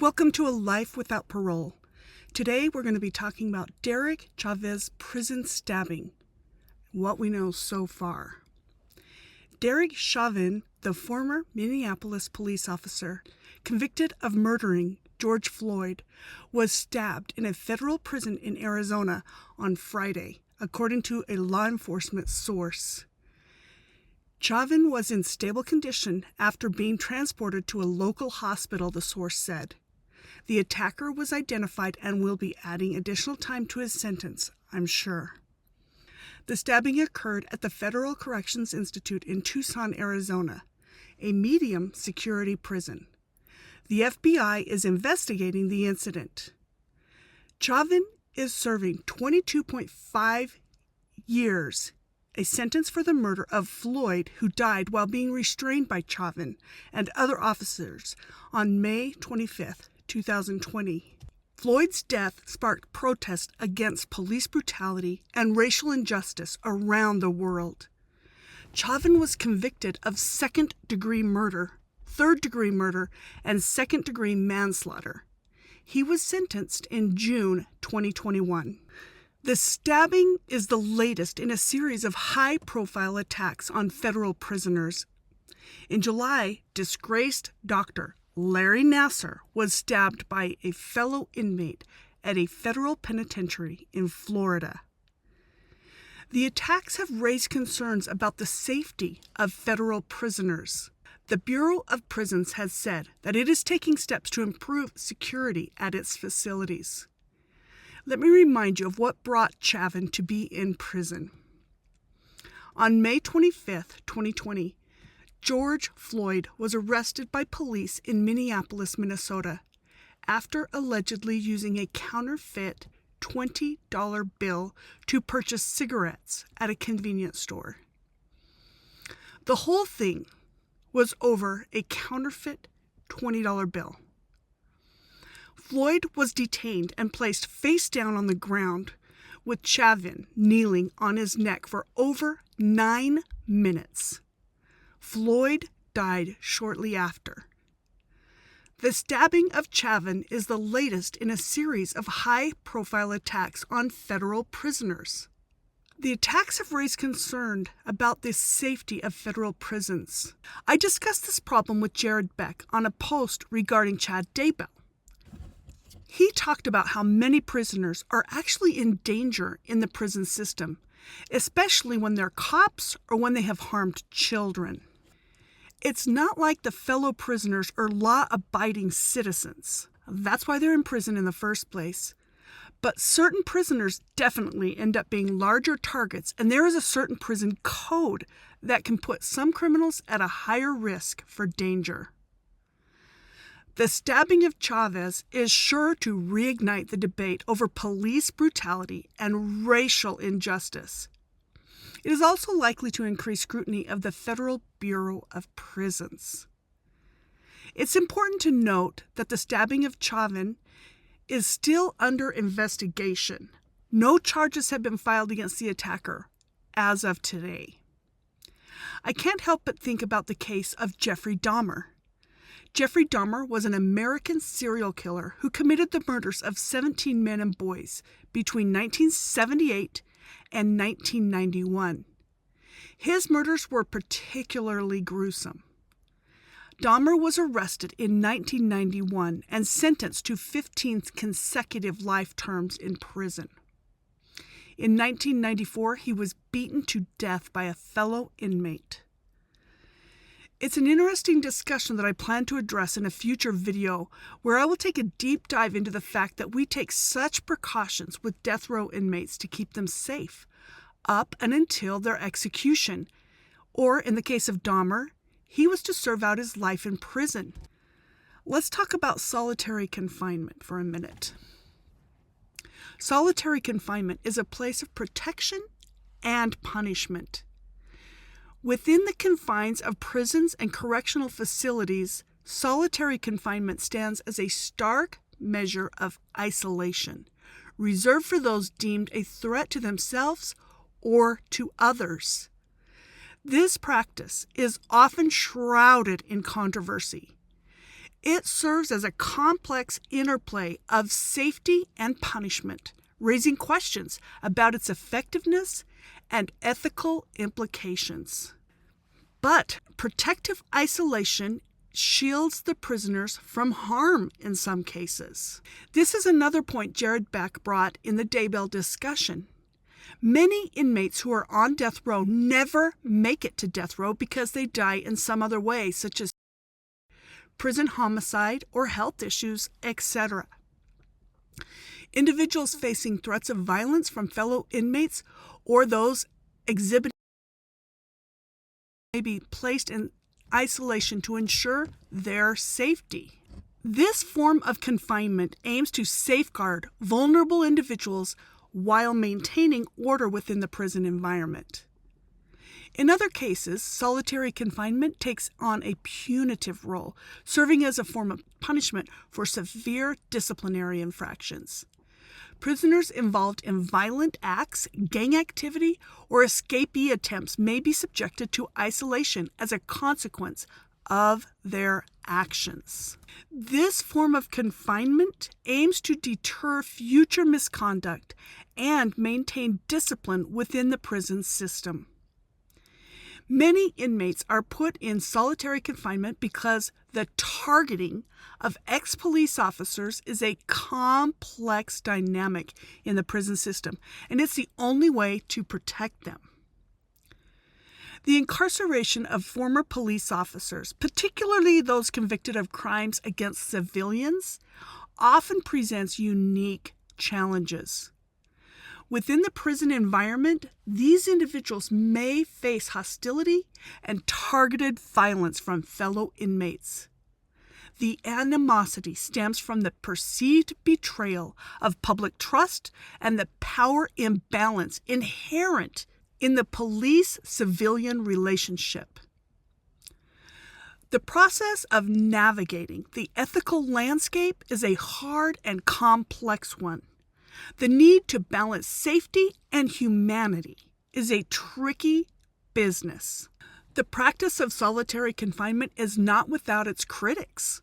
Welcome to A Life Without Parole. Today we're going to be talking about Derek Chauvin's prison stabbing, what we know so far. Derek Chauvin, the former Minneapolis police officer convicted of murdering George Floyd, was stabbed in a federal prison in Arizona on Friday, according to a law enforcement source. Chauvin was in stable condition after being transported to a local hospital, the source said. The attacker was identified and will be adding additional time to his sentence, I'm sure. The stabbing occurred at the Federal Corrections Institute in Tucson, Arizona, a medium security prison. The FBI is investigating the incident. Chauvin is serving 22.5 years, a sentence for the murder of Floyd, who died while being restrained by Chauvin and other officers on May 25, 2020. Floyd's death sparked protests against police brutality and racial injustice around the world. Chauvin was convicted of second-degree murder, third-degree murder, and second-degree manslaughter. He was sentenced in June 2021. The stabbing is the latest in a series of high-profile attacks on federal prisoners. In July, disgraced Dr. Larry Nassar was stabbed by a fellow inmate at a federal penitentiary in Florida. The attacks have raised concerns about the safety of federal prisoners. The Bureau of Prisons has said that it is taking steps to improve security at its facilities. Let me remind you of what brought Chauvin to be in prison. On May 25, 2020, George Floyd was arrested by police in Minneapolis, Minnesota, after allegedly using a counterfeit $20 bill to purchase cigarettes at a convenience store. The whole thing was over a counterfeit $20 bill. Floyd was detained and placed face down on the ground, with Chauvin kneeling on his neck for over 9 minutes. Floyd died shortly after. The stabbing of Chauvin is the latest in a series of high-profile attacks on federal prisoners. The attacks have raised concern about the safety of federal prisons. I discussed this problem with Jared Beck on a post regarding Chad Daybell. He talked about how many prisoners are actually in danger in the prison system, especially when they're cops or when they have harmed children. It's not like the fellow prisoners are law-abiding citizens. That's why they're in prison in the first place. But certain prisoners definitely end up being larger targets, and there is a certain prison code that can put some criminals at a higher risk for danger. The stabbing of Chavez is sure to reignite the debate over police brutality and racial injustice. It is also likely to increase scrutiny of the Federal Bureau of Prisons. It's important to note that the stabbing of Chauvin is still under investigation. No charges have been filed against the attacker as of today. I can't help but think about the case of Jeffrey Dahmer. Jeffrey Dahmer was an American serial killer who committed the murders of 17 men and boys between 1978 and 1991. His murders were particularly gruesome. Dahmer was arrested in 1991 and sentenced to 15 consecutive life terms in prison. In 1994, he was beaten to death by a fellow inmate. It's an interesting discussion that I plan to address in a future video where I will take a deep dive into the fact that we take such precautions with death row inmates to keep them safe, up and until their execution. Or, in the case of Dahmer, he was to serve out his life in prison. Let's talk about solitary confinement for a minute. Solitary confinement is a place of protection and punishment. Within the confines of prisons and correctional facilities, solitary confinement stands as a stark measure of isolation, reserved for those deemed a threat to themselves or to others. This practice is often shrouded in controversy. It serves as a complex interplay of safety and punishment, raising questions about its effectiveness and ethical implications. But protective isolation shields the prisoners from harm in some cases. This is another point Jared Beck brought in the Daybell discussion. Many inmates who are on death row never make it to death row because they die in some other way, such as prison homicide or health issues, etc. Individuals facing threats of violence from fellow inmates or those exhibiting may be placed in isolation to ensure their safety. This form of confinement aims to safeguard vulnerable individuals while maintaining order within the prison environment. In other cases, solitary confinement takes on a punitive role, serving as a form of punishment for severe disciplinary infractions. Prisoners involved in violent acts, gang activity, or escapee attempts may be subjected to isolation as a consequence of their actions. This form of confinement aims to deter future misconduct and maintain discipline within the prison system. Many inmates are put in solitary confinement because the targeting of ex-police officers is a complex dynamic in the prison system, and it's the only way to protect them. The incarceration of former police officers, particularly those convicted of crimes against civilians, often presents unique challenges. Within the prison environment, these individuals may face hostility and targeted violence from fellow inmates. The animosity stems from the perceived betrayal of public trust and the power imbalance inherent in the police-civilian relationship. The process of navigating the ethical landscape is a hard and complex one. The need to balance safety and humanity is a tricky business. The practice of solitary confinement is not without its critics.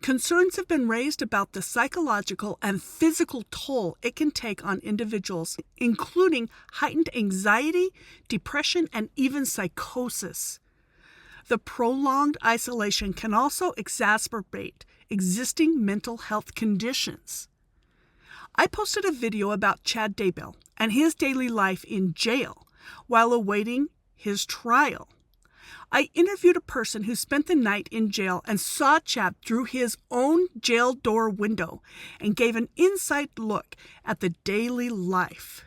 Concerns have been raised about the psychological and physical toll it can take on individuals, including heightened anxiety, depression, and even psychosis. The prolonged isolation can also exacerbate existing mental health conditions. I posted a video about Chad Daybell and his daily life in jail while awaiting his trial. I interviewed a person who spent the night in jail and saw Chad through his own jail door window and gave an inside look at the daily life.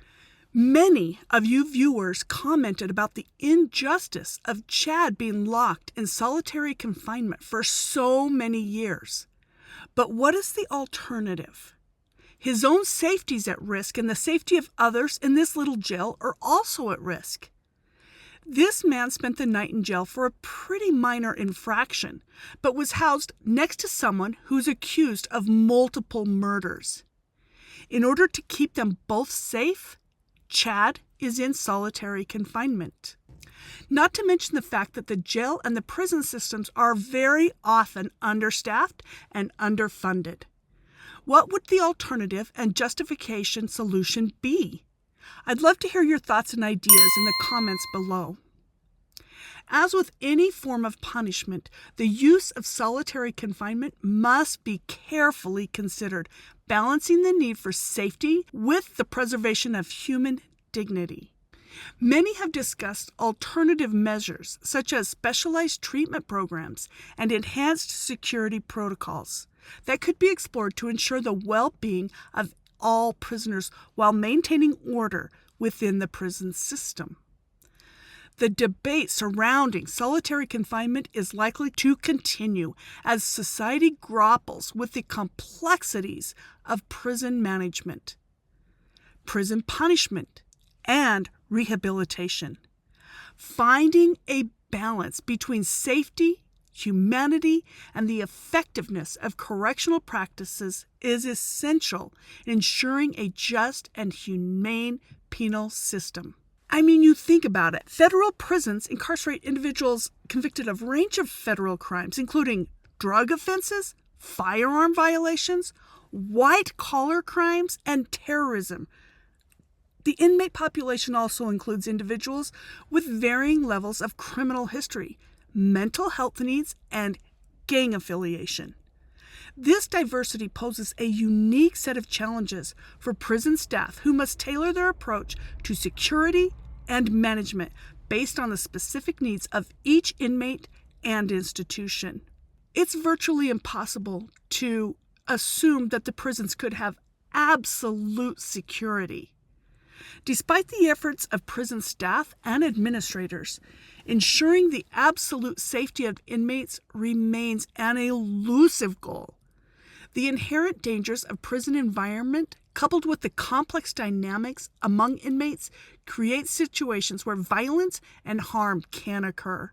Many of you viewers commented about the injustice of Chad being locked in solitary confinement for so many years. But what is the alternative? His own safety is at risk, and the safety of others in this little jail are also at risk. This man spent the night in jail for a pretty minor infraction, but was housed next to someone who's accused of multiple murders. In order to keep them both safe, Chad is in solitary confinement. Not to mention the fact that the jail and the prison systems are very often understaffed and underfunded. What would the alternative and justification solution be? I'd love to hear your thoughts and ideas in the comments below. As with any form of punishment, the use of solitary confinement must be carefully considered, balancing the need for safety with the preservation of human dignity. Many have discussed alternative measures, such as specialized treatment programs and enhanced security protocols, that could be explored to ensure the well-being of all prisoners while maintaining order within the prison system. The debate surrounding solitary confinement is likely to continue as society grapples with the complexities of prison management, prison punishment, and rehabilitation. Finding a balance between safety, humanity, and the effectiveness of correctional practices is essential in ensuring a just and humane penal system. I mean, you think about it. Federal prisons incarcerate individuals convicted of a range of federal crimes, including drug offenses, firearm violations, white-collar crimes, and terrorism. The inmate population also includes individuals with varying levels of criminal history, mental health needs, and gang affiliation. This diversity poses a unique set of challenges for prison staff who must tailor their approach to security and management based on the specific needs of each inmate and institution. It's virtually impossible to assume that the prisons could have absolute security. Despite the efforts of prison staff and administrators, ensuring the absolute safety of inmates remains an elusive goal. The inherent dangers of prison environment, coupled with the complex dynamics among inmates, create situations where violence and harm can occur.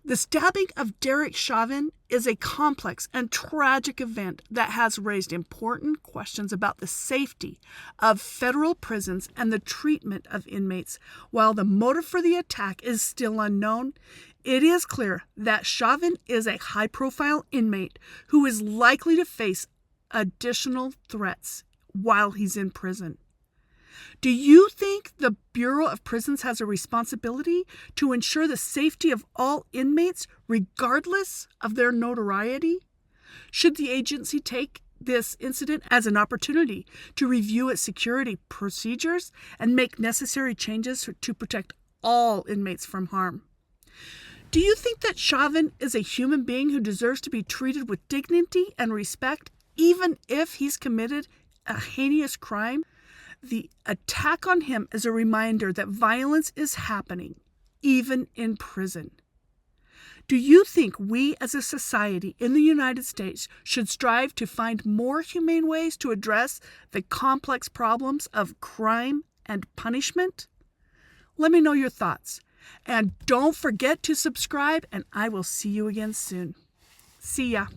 The stabbing of Derek Chauvin is a complex and tragic event that has raised important questions about the safety of federal prisons and the treatment of inmates. While the motive for the attack is still unknown, it is clear that Chauvin is a high-profile inmate who is likely to face additional threats while he's in prison. Do you think the Bureau of Prisons has a responsibility to ensure the safety of all inmates, regardless of their notoriety? Should the agency take this incident as an opportunity to review its security procedures and make necessary changes to protect all inmates from harm? Do you think that Chauvin is a human being who deserves to be treated with dignity and respect, even if he's committed a heinous crime? The attack on him is a reminder that violence is happening, even in prison. Do you think we as a society in the United States should strive to find more humane ways to address the complex problems of crime and punishment? Let me know your thoughts. And don't forget to subscribe, and I will see you again soon. See ya.